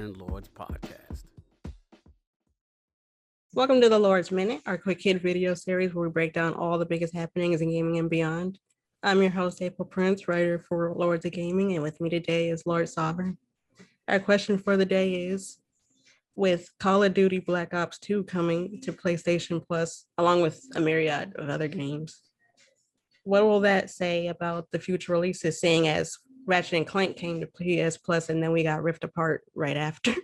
and Lords podcast. Welcome to the Lord's Minute, our quick hit video series where we break down all the biggest happenings in gaming and beyond. I'm your host, April Prince, writer for Lords of Gaming, and with me today is Lord Sovereign. Our question for the day is, with Call of Duty Black Ops 2 coming to PlayStation Plus, along with a myriad of other games, what will that say about the future releases, seeing as Ratchet and Clank came to PS Plus and then we got ripped apart right after?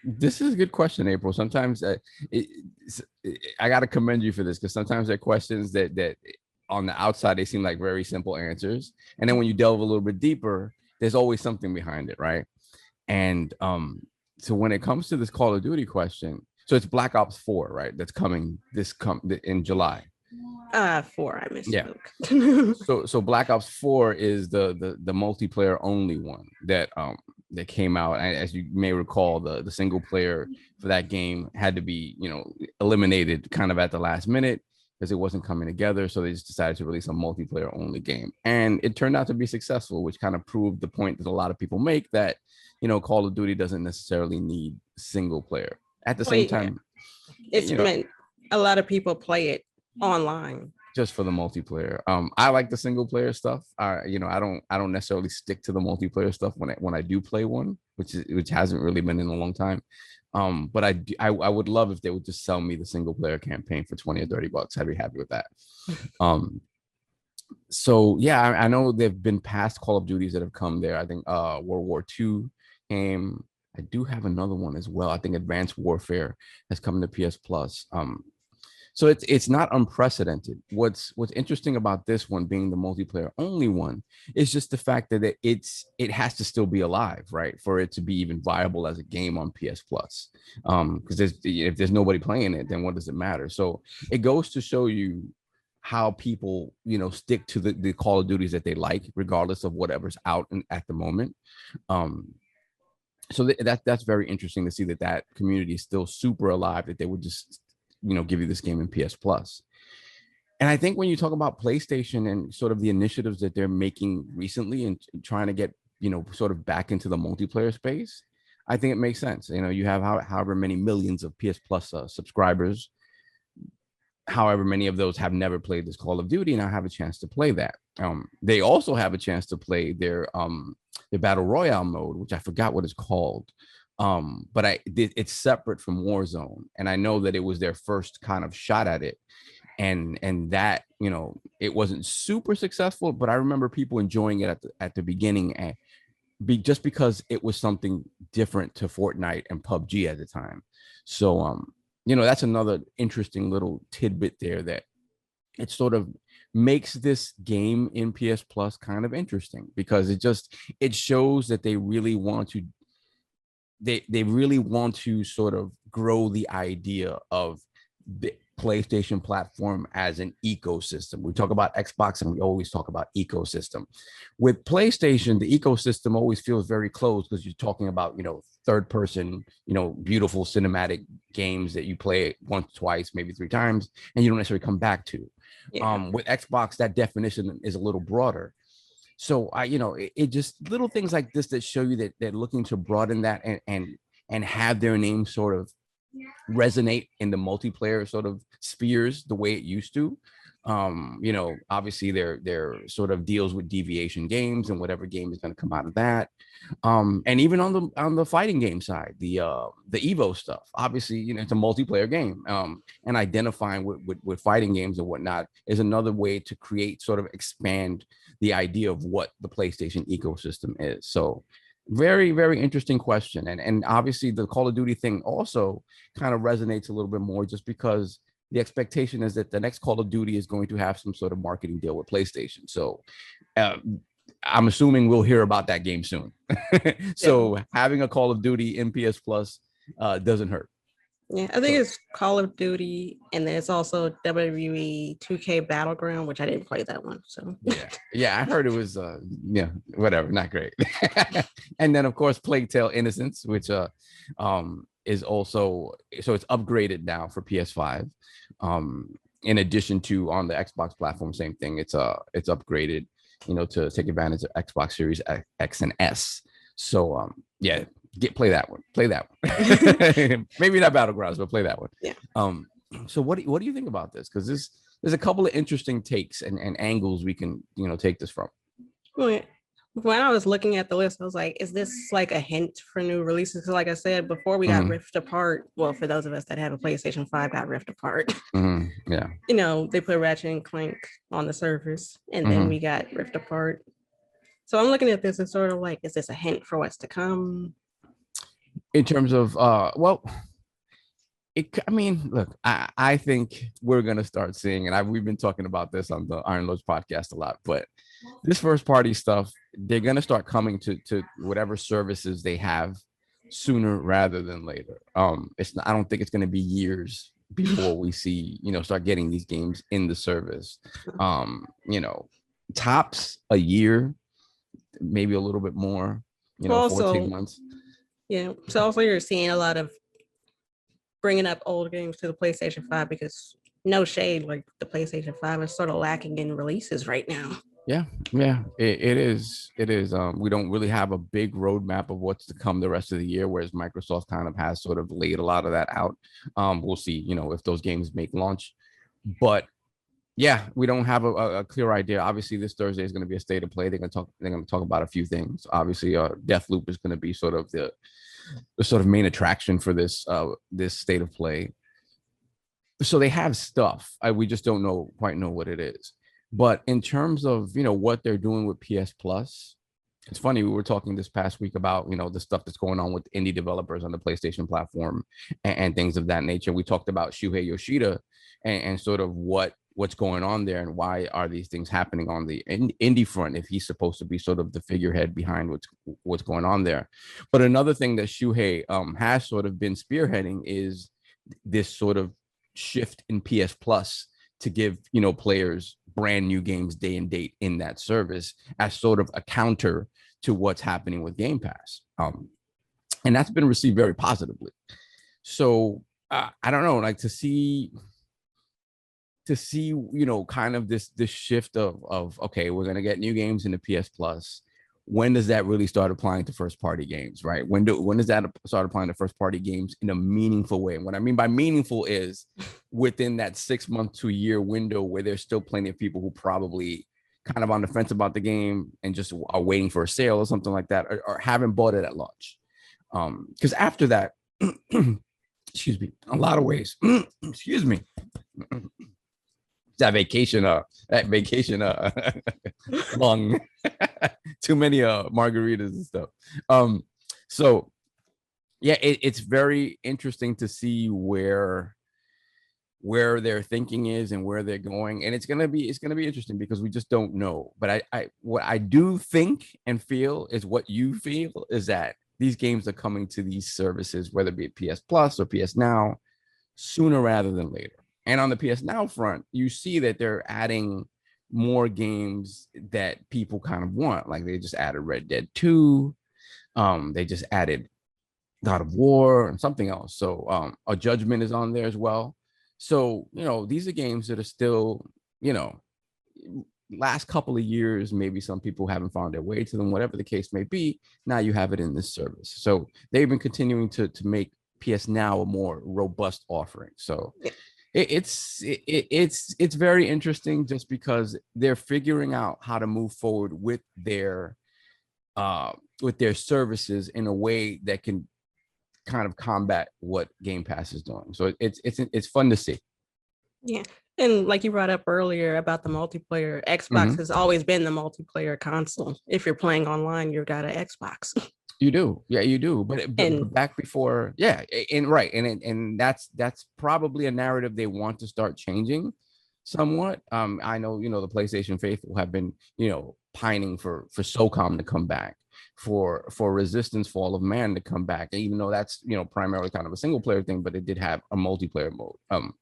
This is a good question, April. Sometimes I got to commend you for this, because sometimes there are questions that on the outside, they seem like very simple answers. And then when you delve a little bit deeper, there's always something behind it, right? And so when it comes to this Call of Duty question, so it's Black Ops 4, right? That's coming in July. 4, I misspoke. Yeah. So Black Ops 4 is the multiplayer only one that came out. And as you may recall, the single player for that game had to be, eliminated kind of at the last minute because it wasn't coming together. So they just decided to release a multiplayer only game. And it turned out to be successful, which kind of proved the point that a lot of people make that, Call of Duty doesn't necessarily need single player. At the same time, it's meant a lot of people play it online just for the multiplayer. I like the single player stuff. I don't necessarily stick to the multiplayer stuff when I do play one, which hasn't really been in a long time. But I would love if they would just sell me the single player campaign for $20 or $30. I'd be happy with that. So yeah, I know there've been past Call of Duties that have come there. I think World War II came. I do have another one as well. I think Advanced Warfare has come to PS Plus. So it's not unprecedented. What's interesting about this one being the multiplayer only one is just the fact that it has to still be alive, right, for it to be even viable as a game on PS Plus. Because if there's nobody playing it, then what does it matter? So it goes to show you how people stick to the Call of Duties that they like, regardless of whatever's out at the moment. So that's very interesting to see that community is still super alive, that they would just give you this game in PS Plus. And I think when you talk about PlayStation and sort of the initiatives that they're making recently and trying to get sort of back into the multiplayer space, I think it makes sense. You have however many millions of PS Plus subscribers, however many of those have never played this Call of Duty, and I have a chance to play that. They also have a chance to play their battle royale mode, which I forgot what it's called. But it's separate from Warzone, and I know that it was their first kind of shot at it, and that it wasn't super successful, but I remember people enjoying it at the beginning, and just because it was something different to Fortnite and PUBG at the time. So that's another interesting little tidbit there, that it sort of makes this game in PS Plus kind of interesting, because it shows that they really want to. They really want to sort of grow the idea of the PlayStation platform as an ecosystem. We talk about Xbox and we always talk about ecosystem. With PlayStation, the ecosystem always feels very closed, because you're talking about, third person, beautiful cinematic games that you play once, twice, maybe 3 times, and you don't necessarily come back to. Yeah. With Xbox, that definition is a little broader. So it just little things like this that show you that they're looking to broaden that and have their name sort of resonate in the multiplayer sort of spheres the way it used to. Obviously their sort of deals with Deviation Games and whatever game is going to come out of that. And even on the fighting game side, the Evo stuff, obviously, it's a multiplayer game. And identifying with fighting games and whatnot is another way to sort of expand the idea of what the PlayStation ecosystem is. So very, very interesting question. And obviously the Call of Duty thing also kind of resonates a little bit more, just because the expectation is that the next Call of Duty is going to have some sort of marketing deal with PlayStation. So I'm assuming we'll hear about that game soon. So having a Call of Duty in PS Plus doesn't hurt. Yeah, I think it's Call of Duty, and then it's also WWE 2K Battleground, which I didn't play that one. So yeah, I heard it was whatever, not great. And then of course Plague Tale Innocence, which is also, so it's upgraded now for PS5. In addition to on the Xbox platform, same thing. It's upgraded, to take advantage of Xbox Series X and S. So yeah, play that one. Play that one. Maybe not Battlegrounds, but play that one. Yeah. So what do you think about this? Because there's a couple of interesting takes and angles we can take this from. When I was looking at the list, I was like, is this like a hint for new releases? Because like I said, before we got ripped apart, well, for those of us that have a PlayStation 5 got ripped apart, yeah, they put Ratchet and Clank on the surface and then we got ripped apart. So I'm looking at this as sort of like, is this a hint for what's to come? In terms of, well, I mean, look, I think we're gonna start seeing, and we've been talking about this on the Iron Lords podcast a lot, but this first party stuff, they're gonna start coming to whatever services they have sooner rather than later. I don't think it's gonna be years before we see, start getting these games in the service. Tops a year, maybe a little bit more, 14 months. Yeah. So also you're seeing a lot of bringing up old games to the PlayStation 5 because no shade, like the PlayStation 5 is sort of lacking in releases right now. Yeah, it is. It is. We don't really have a big roadmap of what's to come the rest of the year, whereas Microsoft kind of has sort of laid a lot of that out. We'll see, if those games make launch, but yeah, we don't have a clear idea. Obviously, this Thursday is going to be a state of play. They're going to talk about a few things. Obviously, Deathloop is going to be sort of the sort of main attraction for this state of play. So they have stuff. We just don't quite know what it is. But in terms of what they're doing with PS Plus, it's funny, we were talking this past week about the stuff that's going on with indie developers on the PlayStation platform and things of that nature. We talked about Shuhei Yoshida and sort of what's going on there and why are these things happening on the indie front if he's supposed to be sort of the figurehead behind what's going on there. But another thing that Shuhei has sort of been spearheading is this sort of shift in PS Plus to give players brand new games day and date in that service as sort of a counter to what's happening with Game Pass, and that's been received very positively. So I don't know, like to see kind of this shift of okay, we're gonna get new games in the PS Plus. When does that really start applying to first party games, right? When does that start applying to first party games in a meaningful way? And what I mean by meaningful is within that 6 month to a year window where there's still plenty of people who probably kind of on the fence about the game and just are waiting for a sale or something like that, or haven't bought it at launch. Because after that, excuse me, a lot of ways, excuse me, that vacation long too many margaritas and stuff. So yeah, it's very interesting to see where their thinking is and where they're going, and it's gonna be interesting because we just don't know. But what I do think and feel is what you feel is that these games are coming to these services, whether it be PS Plus or PS Now, sooner rather than later. And on the PS Now front, you see that they're adding more games that people kind of want. Like they just added Red Dead 2. They just added God of War and something else. So A Judgment is on there as well. So, these are games that are still, last couple of years, maybe some people haven't found their way to them, whatever the case may be. Now you have it in this service. So they've been continuing to make PS Now a more robust offering. So it's very interesting just because they're figuring out how to move forward with their services in a way that can kind of combat what Game Pass is doing. So it's fun to see. Yeah. And like you brought up earlier about the multiplayer, Xbox has always been the multiplayer console. If you're playing online, you've got an Xbox. You do. Yeah, you do. But back before, yeah, and right. And that's probably a narrative they want to start changing somewhat. I know, the PlayStation faithful have been, pining for SOCOM to come back, for Resistance Fall of Man to come back, even though that's primarily kind of a single player thing, but it did have a multiplayer mode.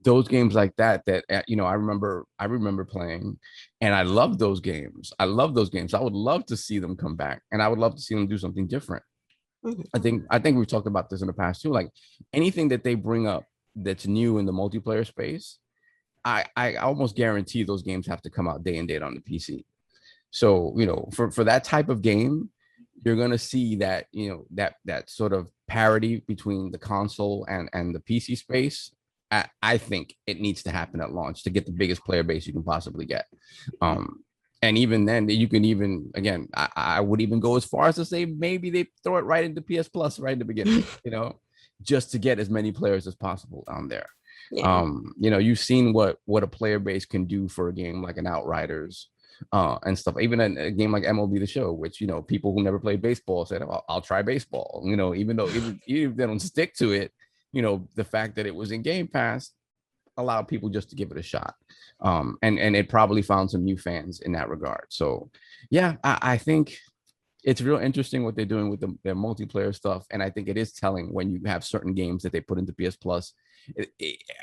Those games like that I remember playing, and I love those games. I would love to see them come back, and I would love to see them do something different. I think we've talked about this in the past too. Like anything that they bring up that's new in the multiplayer space, I almost guarantee those games have to come out day and date on the PC. So, for that type of game, you're going to see that, that sort of parity between the console and the PC space. I think it needs to happen at launch to get the biggest player base you can possibly get. And even then, you can even, again, I would even go as far as to say maybe they throw it right into PS Plus right in the beginning, just to get as many players as possible on there. Yeah. You've seen what a player base can do for a game like an Outriders and stuff. Even a game like MLB The Show, which people who never played baseball said, oh, I'll try baseball. Even though even if they don't stick to it, the fact that it was in Game Pass allowed people just to give it a shot. And it probably found some new fans in that regard. So yeah, I think it's real interesting what they're doing with their multiplayer stuff. And I think it is telling when you have certain games that they put into PS Plus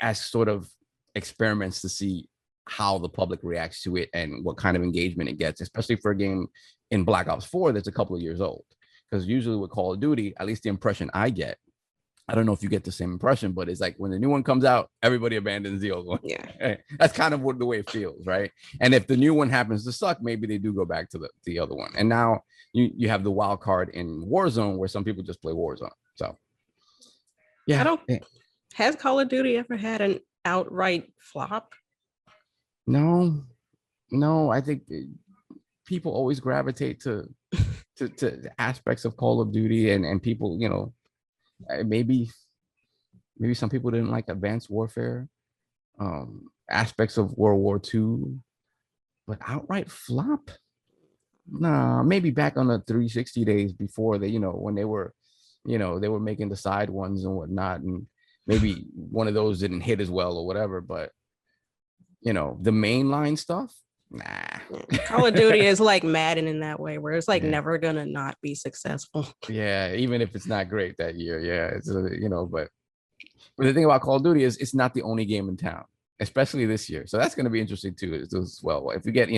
as sort of experiments to see how the public reacts to it and what kind of engagement it gets, especially for a game in Black Ops 4 that's a couple of years old. Because usually with Call of Duty, at least the impression I get, I don't know if you get the same impression, but it's like when the new one comes out, everybody abandons the old one. Yeah. That's kind of the way it feels, right? And if the new one happens to suck, maybe they do go back to the other one. And now you have the wild card in Warzone where some people just play Warzone. So yeah. Has Call of Duty ever had an outright flop? No, I think people always gravitate to aspects of Call of Duty and people, maybe some people didn't like Advanced Warfare, aspects of World War II, but outright flop? Nah, maybe back on the 360 days before they, when they were making the side ones and whatnot, and maybe one of those didn't hit as well or whatever, but the mainline stuff, nah. Call of Duty is like Madden in that way, where it's like never gonna not be successful. Yeah, even if it's not great that year. Yeah, it's but the thing about Call of Duty is it's not the only game in town, especially this year. So that's going to be interesting too as well. If we get,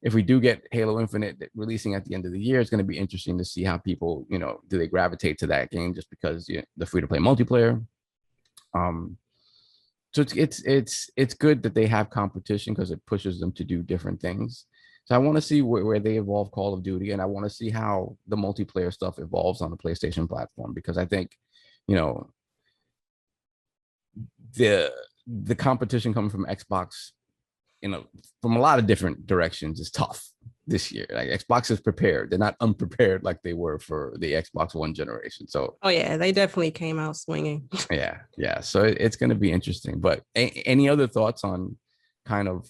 if we do get Halo Infinite releasing at the end of the year, it's going to be interesting to see how people, do they gravitate to that game just because the free to play multiplayer. So it's good that they have competition because it pushes them to do different things. So I want to see where they evolve Call of Duty, and I want to see how the multiplayer stuff evolves on the PlayStation platform, because I think, the competition coming from Xbox, from a lot of different directions is tough this year. Like Xbox is prepared; they're not unprepared like they were for the Xbox One generation. So, oh yeah, they definitely came out swinging. yeah. So it's going to be interesting. But any other thoughts on kind of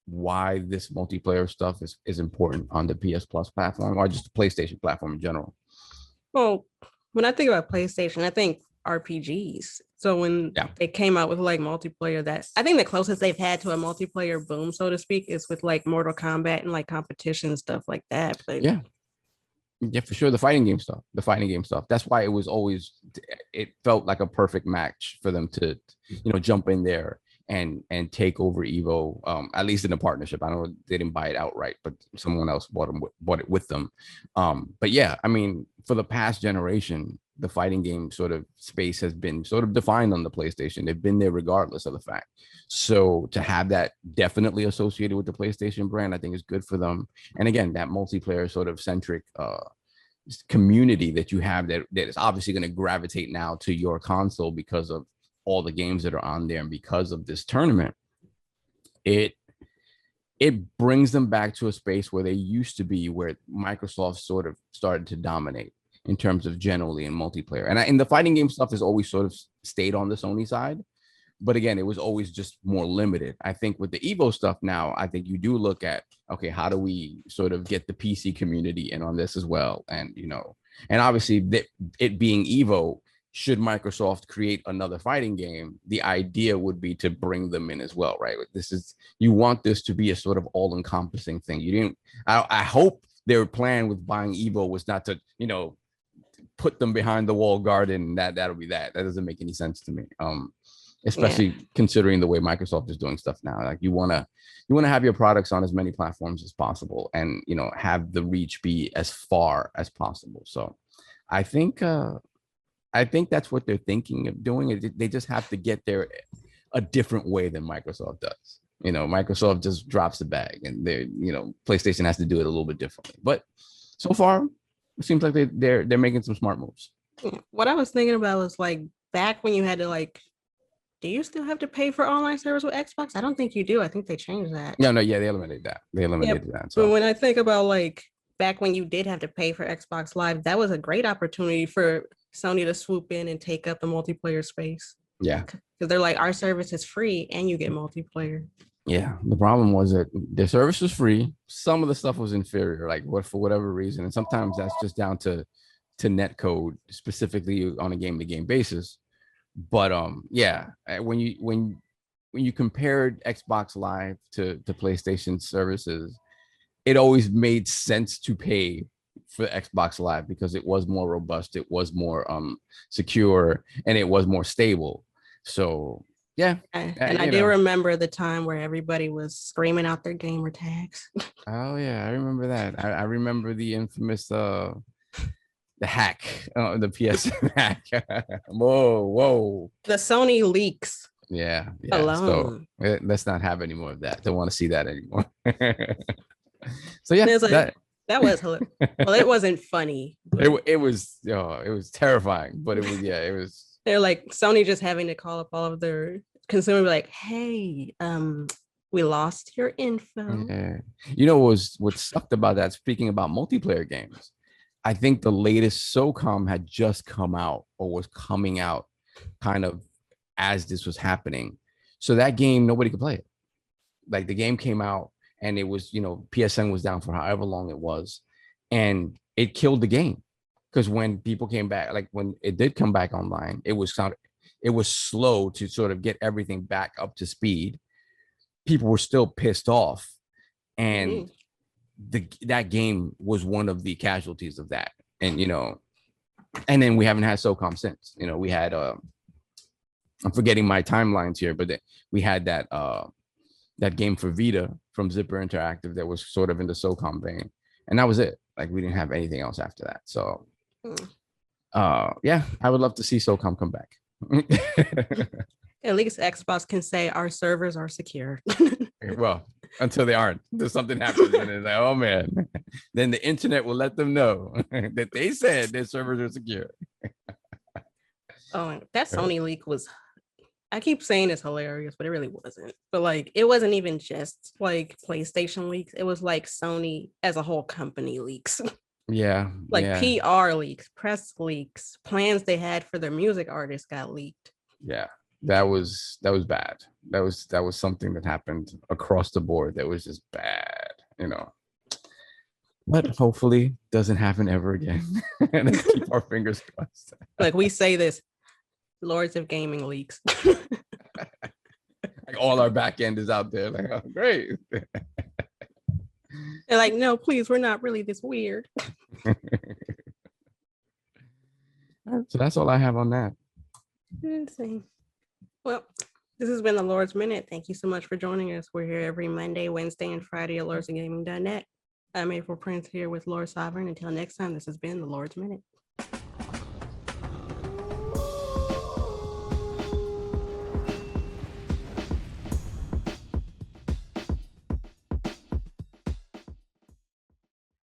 why this multiplayer stuff is important on the PS Plus platform or just the PlayStation platform in general? Well, when I think about PlayStation, I think RPGs. So when they came out with like multiplayer, I think the closest they've had to a multiplayer boom, so to speak, is with like Mortal Kombat and like competition and stuff like that. But yeah, for sure. The fighting game stuff. That's why it felt like a perfect match for them to, jump in there and take over Evo, at least in a partnership. I know they didn't buy it outright, but someone else bought it with them. But yeah, I mean, for the past generation, the fighting game sort of space has been sort of defined on the PlayStation. They've been there regardless of the fact. So to have that definitely associated with the PlayStation brand, I think is good for them. And again, that multiplayer sort of centric community that you have that is obviously going to gravitate now to your console because of all the games that are on there and because of this tournament, it brings them back to a space where they used to be, where Microsoft sort of started to dominate in terms of generally in multiplayer. And the fighting game stuff has always sort of stayed on the Sony side. But again, it was always just more limited. I think with the Evo stuff now, I think you do look at, okay, how do we sort of get the PC community in on this as well? And, and obviously it being Evo, should Microsoft create another fighting game, the idea would be to bring them in as well, right? You want this to be a sort of all-encompassing thing. I hope their plan with buying Evo was not to, put them behind the wall garden. That'll be that. That doesn't make any sense to me. Especially considering the way Microsoft is doing stuff now. Like you want to have your products on as many platforms as possible, and have the reach be as far as possible. So I think that's what they're thinking of doing. They just have to get there a different way than Microsoft does. Microsoft just drops the bag, and PlayStation has to do it a little bit differently. But so far, It seems like they're making some smart moves. Yeah. What I was thinking about was like back when you had to like, do you still have to pay for online service with Xbox? I don't think you do. I think they changed that. No, yeah, they eliminated that. They Yep. eliminated that. But So when I think about like back when you did have to pay for Xbox Live, that was a great opportunity for Sony to swoop in and take up the multiplayer space. yeah, Because they're like, our service is free and you get multiplayer. yeah. The problem was that their service was free. Some of the stuff was inferior, like what for whatever reason, and sometimes that's just down to net code, specifically on a game to game basis. But yeah, when you compared Xbox Live to PlayStation services, it always made sense to pay for Xbox Live because it was more robust, it was more secure, and it was more stable. So yeah, And I do remember the time where everybody was screaming out their gamer tags. Oh yeah, I remember that. I remember the infamous the hack, the PSN hack. Whoa. The Sony leaks. Yeah. Alone. So let's not have any more of that. Don't want to see that anymore. So yeah, like, that was hilarious. Well, it wasn't funny. It was terrifying, but it was. They're like Sony just having to call up all of their consumers, like, hey, we lost your info. Yeah. What sucked about that? Speaking about multiplayer games, I think the latest SOCOM had just come out or was coming out kind of as this was happening. So that game, nobody could play it. Like the game came out and it was, PSN was down for however long it was. And it killed the game. Because when people came back, like when it did come back online, it was slow to sort of get everything back up to speed. People were still pissed off. And that game was one of the casualties of that. And and then we haven't had SOCOM since. We had I'm forgetting my timelines here, but we had that game for Vita from Zipper Interactive that was sort of in the SOCOM vein, and that was it. Like we didn't have anything else after that. So yeah, I would love to see SOCOM come back. At least Xbox can say our servers are secure. Well, until they aren't. There's something happens and it's like, oh man. Then the internet will let them know that they said their servers are secure. Oh, that Sony leak was, I keep saying it's hilarious, but it really wasn't. But like, it wasn't even just like PlayStation leaks. It was like Sony as a whole company leaks. Yeah. Like PR leaks, press leaks, plans they had for their music artists got leaked. Yeah. That was bad. That was something that happened across the board that was just bad, but hopefully doesn't happen ever again. And let's keep our fingers crossed. Like we say this, Lords of Gaming leaks. Like all our back end is out there. Like, oh, great. They're like, no, please, we're not really this weird. So that's all I have on that. Insane. Well, this has been the Lord's Minute. Thank you so much for joining us. We're here every Monday, Wednesday, and Friday at lordsofgaming.net. I'm April Prince here with Lord Sovereign. Until next time, this has been the Lord's Minute.